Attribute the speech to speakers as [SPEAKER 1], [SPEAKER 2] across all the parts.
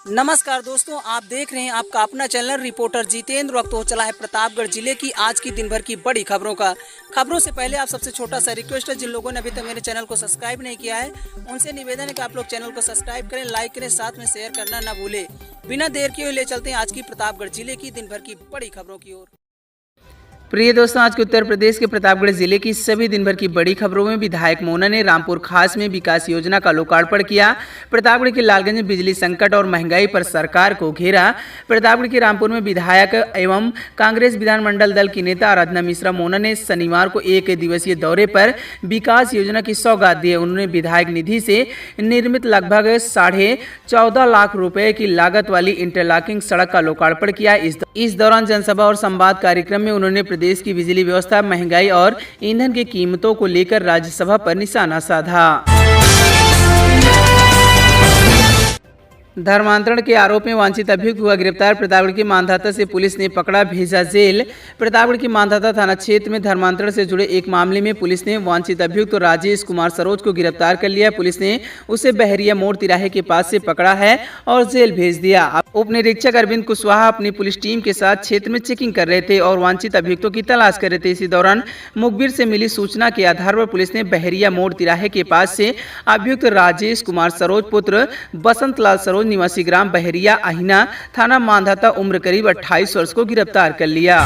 [SPEAKER 1] नमस्कार दोस्तों, आप देख रहे हैं आपका अपना चैनल रिपोर्टर जितेंद्र। वक्त हो चला है प्रतापगढ़ जिले की आज की दिन भर की बड़ी खबरों से पहले आप सबसे छोटा सा रिक्वेस्ट है, जिन लोगों ने अभी तक मेरे चैनल को सब्सक्राइब नहीं किया है उनसे निवेदन है कि आप लोग चैनल को सब्सक्राइब करें, लाइक करें, साथ में शेयर करना ना भूले। बिना देर किए ले चलते हैं आज की प्रतापगढ़ जिले की दिन भर की बड़ी खबरों की ओर। प्रिय दोस्तों, आज के उत्तर प्रदेश के प्रतापगढ़ जिले की सभी दिन भर की बड़ी खबरों में विधायक मोना ने रामपुर खास में विकास योजना का लोकार्पण किया। प्रतापगढ़ के लालगंज में बिजली संकट और महंगाई पर सरकार को घेरा। प्रतापगढ़ के रामपुर में विधायक एवं कांग्रेस विधानमंडल दल की नेता आराधना मिश्रा मोना ने शनिवार को एक दिवसीय दौरे पर विकास योजना की सौगात दी। उन्होंने विधायक निधि से निर्मित लगभग 14.5 लाख रुपए की लागत वाली इंटरलॉकिंग सड़क का लोकार्पण किया। इस दौरान जनसभा और संवाद कार्यक्रम में उन्होंने प्रदेश की बिजली व्यवस्था, महंगाई और ईंधन की कीमतों को लेकर राज्यसभा पर निशाना साधा। धर्मांतरण के आरोप में वांछित अभियुक्त हुआ गिरफ्तार। प्रतापगढ़ के मानधाता से पुलिस ने पकड़ा, भेजा जेल। प्रतापगढ़ के मानधाता थाना क्षेत्र में धर्मांतरण से जुड़े एक मामले में पुलिस ने वांछित अभियुक्त राजेश कुमार सरोज को गिरफ्तार कर लिया। पुलिस ने उसे बहरिया मोड़ तिराहे के पास से पकड़ा है और जेल भेज दिया। उप निरीक्षक अरविंद कुशवाहा अपनी पुलिस टीम के साथ क्षेत्र में चेकिंग कर रहे थे और वांछित अभियुक्तों की तलाश कर रहे थे। इसी दौरान मुखबिर से मिली सूचना के आधार पर पुलिस ने बहरिया मोड़ तिराहे के पास से अभियुक्त राजेश कुमार सरोज पुत्र बसंत लाल सरोज निवासी ग्राम बहरिया अहिना थाना मानधाता उम्र करीब 28 वर्ष को गिरफ्तार कर लिया।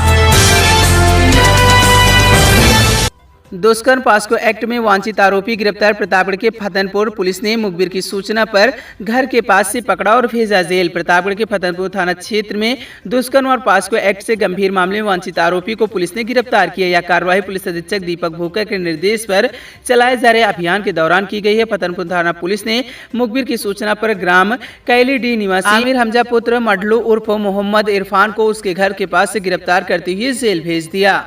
[SPEAKER 1] दुष्कर्म पास्को एक्ट में वांछित आरोपी गिरफ्तार। प्रतापगढ़ के फतनपुर पुलिस ने मुखबिर की सूचना पर घर के पास से पकड़ा और भेजा जेल। प्रतापगढ़ के फतनपुर थाना क्षेत्र में दुष्कर्म और पास्को एक्ट से गंभीर मामले में वांछित आरोपी को पुलिस ने गिरफ्तार किया। यह कार्रवाई पुलिस अधीक्षक दीपक भूकर के निर्देश पर चलाए जा रहे अभियान के दौरान की गई है। फतनपुर थाना पुलिस ने मुखबिर की सूचना पर ग्राम कैलीडी निवासी आमिर हमजा पुत्र मडलू उर्फ मोहम्मद इरफान को उसके घर के पास से गिरफ्तार करते हुए जेल भेज दिया।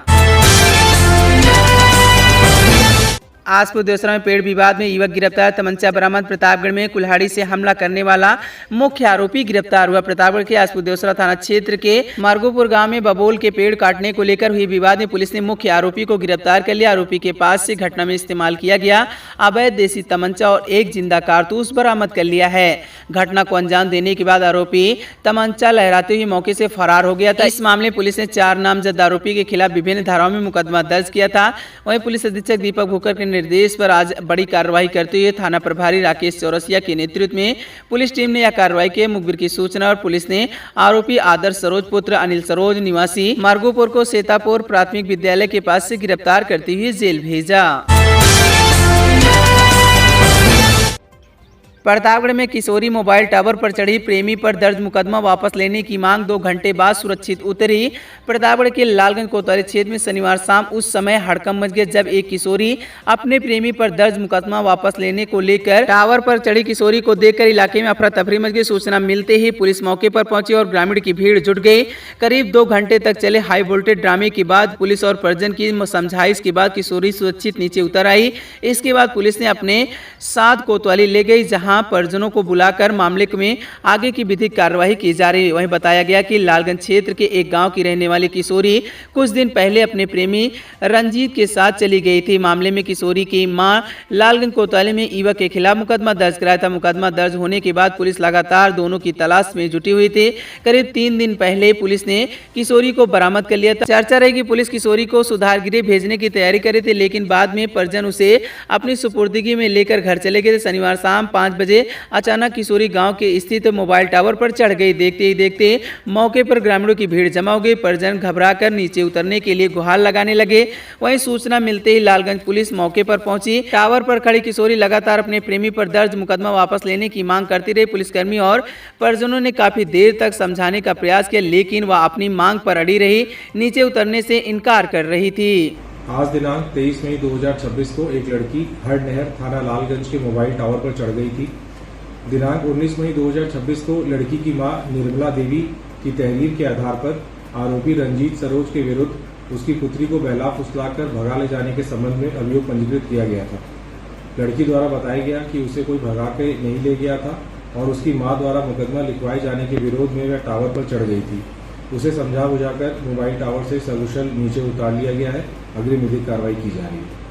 [SPEAKER 1] आसपुर देवसरा में पेड़ विवाद में युवक गिरफ्तार, तमंचा बरामद। प्रतापगढ़ में कुल्हाड़ी से हमला करने वाला मुख्य आरोपी गिरफ्तार हुआ। प्रतापगढ़ के आसपुर देवसरा थाना क्षेत्र के मार्गोपुर गांव में बबोल के पेड़ काटने को लेकर हुई विवाद में पुलिस ने मुख्य आरोपी को गिरफ्तार कर लिया। आरोपी के पास से घटना में इस्तेमाल किया गया अवैध देसी तमंचा और एक जिंदा कारतूस बरामद कर लिया है। घटना को अंजाम देने के बाद आरोपी तमंचा लहराते हुए मौके से फरार हो गया था। इस मामले में पुलिस ने 4 नामजद आरोपी के खिलाफ विभिन्न धाराओं में मुकदमा दर्ज किया था। वहीं पुलिस अधीक्षक दीपक भूकर के निर्देश पर आज बड़ी कार्रवाई करते हुए थाना प्रभारी राकेश चौरसिया के नेतृत्व में पुलिस टीम ने यह कार्रवाई की। मुखबिर की सूचना और पुलिस ने आरोपी आदर्श सरोज पुत्र अनिल सरोज निवासी मार्गोपुर को सेतापुर प्राथमिक विद्यालय के पास से गिरफ्तार करते हुए जेल भेजा। प्रतापगढ़ में किशोरी मोबाइल टावर पर चढ़ी प्रेमी पर दर्ज मुकदमा वापस लेने की मांग 2 घंटे बाद सुरक्षित उतरी। प्रतापगढ़ के लालगंज कोतवाली क्षेत्र में शनिवार शाम उस समय हड़कंप मच गया जब एक किशोरी अपने प्रेमी पर दर्ज मुकदमा वापस लेने को लेकर टावर पर चढ़ी किशोरी को देखकर इलाके में अफरा तफरी मच गई। सूचना मिलते ही पुलिस मौके पर पहुंची और ग्रामीण की भीड़ जुट गई। करीब 2 घंटे तक चले हाई वोल्टेज ड्रामे के बाद पुलिस और परिजन की समझाइश के बाद किशोरी सुरक्षित नीचे उतर आई। इसके बाद पुलिस ने अपने साथ कोतवाली ले गई, जहां परिजनों को बुलाकर मामले में आगे की विधिक कार्यवाही की जा रही है। वहीं बताया गया कि लालगंज क्षेत्र के एक गांव की रहने वाली किशोरी कुछ दिन पहले अपने प्रेमी रंजीत के साथ चली गई थी। मामले में किशोरी की मां लालगंज कोतवाली में युवक के खिलाफ मुकदमा दर्ज कराया था। मुकदमा दर्ज होने के बाद पुलिस लगातार दोनों की तलाश में जुटी हुई थी। करीब 3 दिन पहले पुलिस ने किशोरी को बरामद कर लिया था। चर्चा रही कि पुलिस किशोरी को सुधार गृह भेजने की तैयारी कर रही थी, लेकिन बाद में परिजन उसे अपनी सुपुर्दगी में लेकर घर चले गए। शनिवार शाम 5 बजे अचानक किशोरी गांव के स्थित मोबाइल टावर पर चढ़ गई। देखते ही देखते मौके पर ग्रामीणों की भीड़ जमा हो गई। परिजन घबराकर नीचे उतरने के लिए गुहार लगाने लगे। वहीं सूचना मिलते ही लालगंज पुलिस मौके पर पहुंची। टावर पर खड़ी किशोरी लगातार अपने प्रेमी पर दर्ज मुकदमा वापस लेने की मांग करती रही। पुलिसकर्मी और परिजनों ने काफी देर तक समझाने का प्रयास किया, लेकिन वह अपनी मांग पर अड़ी रही, नीचे उतरने से इनकार कर रही थी।
[SPEAKER 2] आज दिनांक 23 मई 2026 को एक लड़की हरनहर थाना लालगंज के मोबाइल टावर पर चढ़ गई थी। दिनांक 19 मई 2026 को लड़की की मां निर्मला देवी की तहरीर के आधार पर आरोपी रंजीत सरोज के विरुद्ध उसकी पुत्री को बहला फुसलाकर भगा ले जाने के संबंध में अभियोग पंजीकृत किया गया था। लड़की द्वारा बताया गया कि उसे कोई भगा के नहीं ले गया था और उसकी मां द्वारा मुकदमा लिखवाए जाने के विरोध में वह टावर पर चढ़ गई थी। उसे समझा बुझाकर मोबाइल टावर से सकुशल नीचे उतार लिया गया है। अग्रिम विधिक कार्रवाई की जा रही है।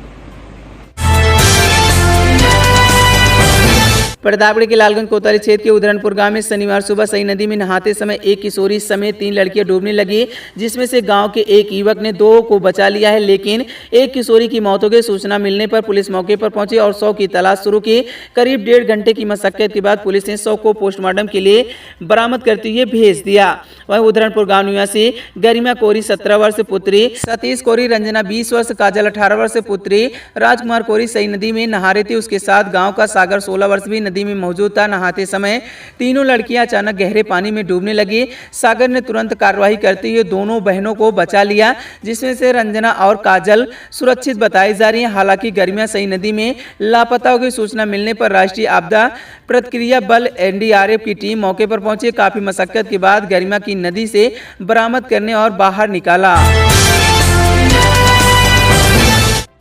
[SPEAKER 1] प्रतापगढ़ के लालगंज कोतवाली क्षेत्र के उधरनपुर गांव में शनिवार सुबह सई नदी में नहाते समय एक किशोरी समेत 3 लड़कियां डूबने लगी, जिसमें से गांव के एक युवक ने 2 को बचा लिया है, लेकिन एक किशोरी की मौत हो गई। सूचना मिलने पर पुलिस मौके पर पहुंची और शव की तलाश शुरू की। करीब 1.5 घंटे की मशक्कत के बाद पुलिस ने शव को पोस्टमार्टम के लिए बरामद करते हुए भेज दिया। वहीं उधरनपुर गांव निवासी गरिमा कोरी 17 वर्ष पुत्री, सतीश कोरी, रंजना 20 वर्ष, काजल 18 वर्ष पुत्री, राजकुमार कोरी सई नदी में नहा रहे थे। उसके साथ गांव का सागर 16 वर्ष भी नदी में मौजूद था। नहाते समय तीनों लड़कियां अचानक गहरे पानी में डूबने लगी। सागर ने तुरंत कार्रवाई करते हुए दोनों बहनों को बचा लिया, जिसमें से रंजना और काजल सुरक्षित बताई जा रही हैं। हालांकि गरिमा सई नदी में लापता हो गई। सूचना मिलने पर राष्ट्रीय आपदा प्रतिक्रिया बल NDRF की टीम मौके पर पहुंची। काफी मशक्कत के बाद गरिमा की नदी से बरामद करने और बाहर निकाला।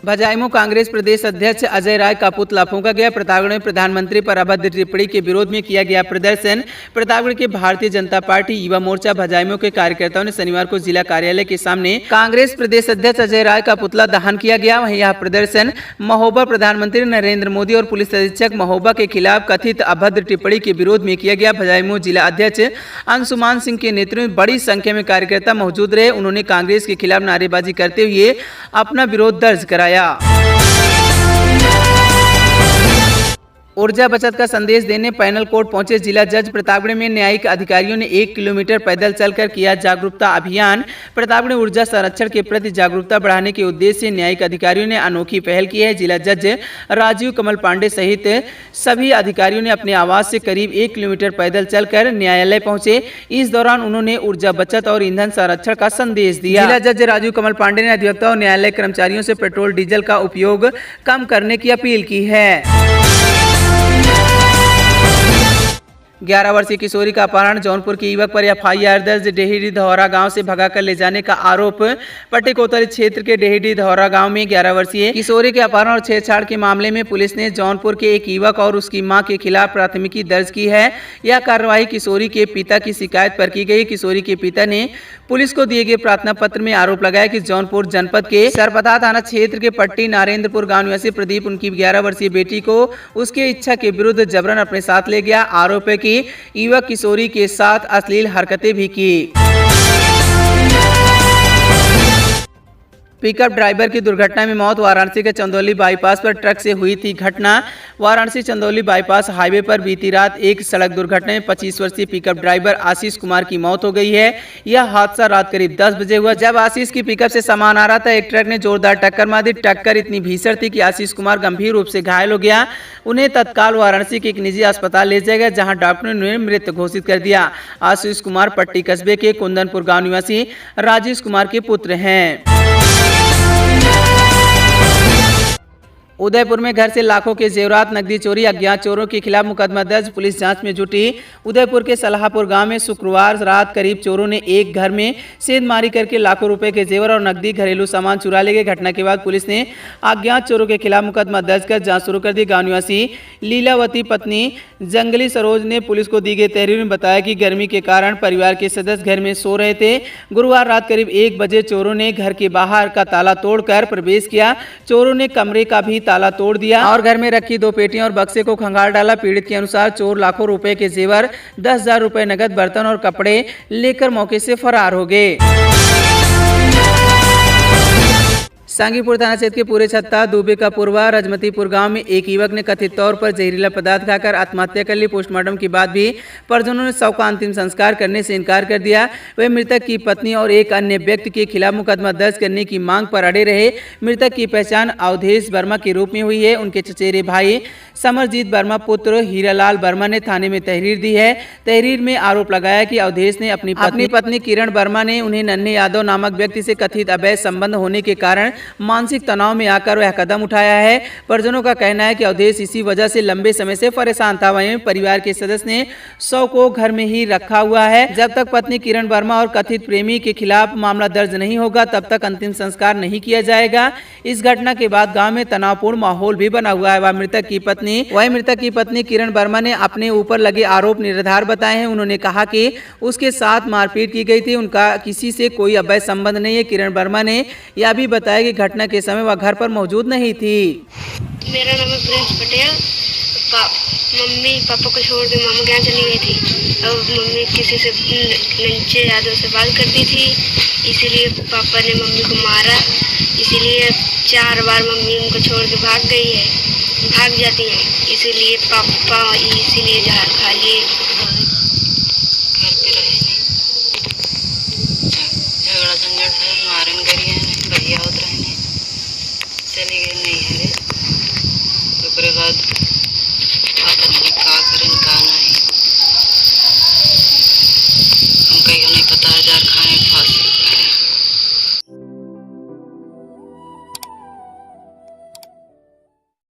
[SPEAKER 1] बजायमो कांग्रेस प्रदेश अध्यक्ष अजय राय का पुतला फूंका गया। प्रतापगढ़ में प्रधानमंत्री पर अभद्र टिप्पणी के विरोध में किया गया प्रदर्शन। प्रतापगढ़ के भारतीय जनता पार्टी युवा मोर्चा बजायमो के कार्यकर्ताओं ने शनिवार को जिला कार्यालय के सामने कांग्रेस प्रदेश अध्यक्ष अजय राय का पुतला दहन किया गया। वहीं यह प्रदर्शन महोबा प्रधानमंत्री नरेंद्र मोदी और पुलिस अधीक्षक महोबा के खिलाफ कथित अभद्र टिप्पणी के विरोध में किया गया। बजायमो जिला अध्यक्ष अंशुमान सिंह के नेतृत्व में बड़ी संख्या में कार्यकर्ता मौजूद रहे। उन्होंने कांग्रेस के खिलाफ नारेबाजी करते हुए अपना विरोध दर्ज कराया। ऊर्जा बचत का संदेश देने पैनल कोर्ट पहुंचे जिला जज। प्रतापगढ़ में न्यायिक अधिकारियों ने 1 किलोमीटर पैदल चलकर किया जागरूकता अभियान। प्रतापगढ़ ऊर्जा संरक्षण के प्रति जागरूकता बढ़ाने के उद्देश्य से न्यायिक अधिकारियों ने अनोखी पहल की है। जिला जज राजीव कमल पांडे सहित सभी अधिकारियों ने अपने आवास से करीब 1 किलोमीटर पैदल चलकर न्यायालय पहुंचे। इस दौरान उन्होंने ऊर्जा बचत और ईंधन संरक्षण का संदेश दिया। जिला जज राजीव कमल पांडे ने अधिवक्ता और न्यायालय कर्मचारियों से पेट्रोल डीजल का उपयोग कम करने की अपील की है। 11 वर्षीय किशोरी का अपहरण, जौनपुर के युवक पर FIR दर्ज। डेहरी धौरा गांव से भगाकर ले जाने का आरोप। पट्टी कोतवाली क्षेत्र के डेहरी धौरा गांव में 11 वर्षीय किशोरी के अपहरण और छेड़छाड़ के मामले में पुलिस ने जौनपुर के एक युवक और उसकी मां के खिलाफ प्राथमिकी दर्ज की है। यह कार्रवाई किशोरी के पिता की शिकायत पर की गई। किशोरी के पिता ने पुलिस को दिए गए प्रार्थना पत्र में आरोप लगाया कि जौनपुर जनपद के सरपता थाना क्षेत्र के पट्टी नारेंद्रपुर गांव निवासी प्रदीप उनकी 11 वर्षीय बेटी को उसके इच्छा के विरुद्ध जबरन अपने साथ ले गया। आरोप है कि युवक किशोरी के साथ अश्लील हरकतें भी की। पिकअप ड्राइवर की दुर्घटना में मौत। वाराणसी के चंदौली बाईपास पर ट्रक से हुई थी घटना। वाराणसी चंदौली बाईपास हाईवे पर बीती रात एक सड़क दुर्घटना में 25 वर्षीय पिकअप ड्राइवर आशीष कुमार की मौत हो गई है। यह हादसा रात करीब 10 बजे हुआ, जब आशीष की पिकअप से सामान आ रहा था। एक ट्रक ने जोरदार टक्कर मार दी। टक्कर इतनी भीषण थी कि आशीष कुमार गंभीर रूप से घायल हो गया। उन्हें तत्काल वाराणसी के एक निजी अस्पताल ले जाया गया, जहाँ डॉक्टरों ने मृत घोषित कर दिया। आशीष कुमार पट्टी कस्बे के कुंदनपुर गाँव निवासी राजेश कुमार के पुत्र हैं। उदयपुर में घर से लाखों के जेवरात नकदी चोरी, अज्ञात चोरों के खिलाफ मुकदमा दर्ज, पुलिस जांच में जुटी। उदयपुर के सलाहपुर गांव में शुक्रवार रात करीब चोरों ने एक घर में सेंधमारी करके लाखों रुपए के जेवर और नकदी घरेलू सामान चुरा ले गए। घटना के बाद पुलिस ने अज्ञात चोरों के खिलाफ मुकदमा दर्ज कर जांच शुरू कर दी। गांव निवासी लीलावती पत्नी जंगली सरोज ने पुलिस को दी गई तहरीर में बताया कि गर्मी के कारण परिवार के सदस्य घर में सो रहे थे। गुरुवार रात करीब 1 बजे चोरों ने घर के बाहर का ताला तोड़कर प्रवेश किया। चोरों ने कमरे का भी ताला तोड़ दिया और घर में रखी 2 पेटियां और बक्से को खंगाल डाला। पीड़ित के अनुसार चोर लाखों रुपए के जेवर, 10,000 रुपए नगद, बर्तन और कपड़े लेकर मौके से फरार हो गए। सांगीपुर थाना क्षेत्र के पूरे छत्ता दुबे का पूर्वा रजमतीपुर गांव में एक युवक ने कथित तौर पर जहरीला पदार्थ खाकर आत्महत्या कर ली। पोस्टमार्टम के बाद भी परिजनों ने शव का अंतिम संस्कार करने से इनकार कर दिया। वह मृतक की पत्नी और एक अन्य व्यक्ति के खिलाफ मुकदमा दर्ज करने की मांग पर अड़े रहे। मृतक की पहचान अवधेश वर्मा के रूप में हुई है। उनके चचेरे भाई समरजीत वर्मा पुत्र हीरालाल वर्मा ने थाने में तहरीर दी है। तहरीर में आरोप लगाया कि अवधेश ने अपनी पत्नी किरण वर्मा ने उन्हें नन्हे यादव नामक व्यक्ति से कथित अवैध संबंध होने के कारण मानसिक तनाव में आकर वह कदम उठाया है। परिजनों का कहना है कि अवधेश इसी वजह से लंबे समय से परेशान था। वहीं परिवार के सदस्य ने शव को घर में ही रखा हुआ है। जब तक पत्नी किरण वर्मा और कथित प्रेमी के खिलाफ मामला दर्ज नहीं होगा तब तक अंतिम संस्कार नहीं किया जाएगा। इस घटना के बाद गांव में तनावपूर्ण माहौल भी बना हुआ है। वह मृतक की पत्नी किरण वर्मा ने अपने ऊपर लगे आरोप निराधार बताए हैं। उन्होंने कहा कि उसके साथ मारपीट की गई थी। उनका किसी से कोई अवैध संबंध नहीं है। किरण वर्मा ने यह भी बताया कि घटना के समय वह घर पर मौजूद नहीं थी।
[SPEAKER 3] मेरा नाम है प्रिंस पटेल। मम्मी पापा को छोड़ के मामा के यहाँ चली गई थी। अब मम्मी किसी से नंचे यादव से बात करती थी, इसीलिए पापा ने मम्मी को मारा। इसीलिए 4 बार मम्मी उनको छोड़ के भाग जाती हैं। इसीलिए पापा इसीलिए जहर खा लिए।
[SPEAKER 4] घर पे रहे नहीं, झगड़ा झंझट है, मारन करिए नहीं, भैया होत रहे नहीं, चली गई नहीं है। ओकरे बाद पता नहीं का करें का नहीं, हम कहीं नहीं पता है। जहर खा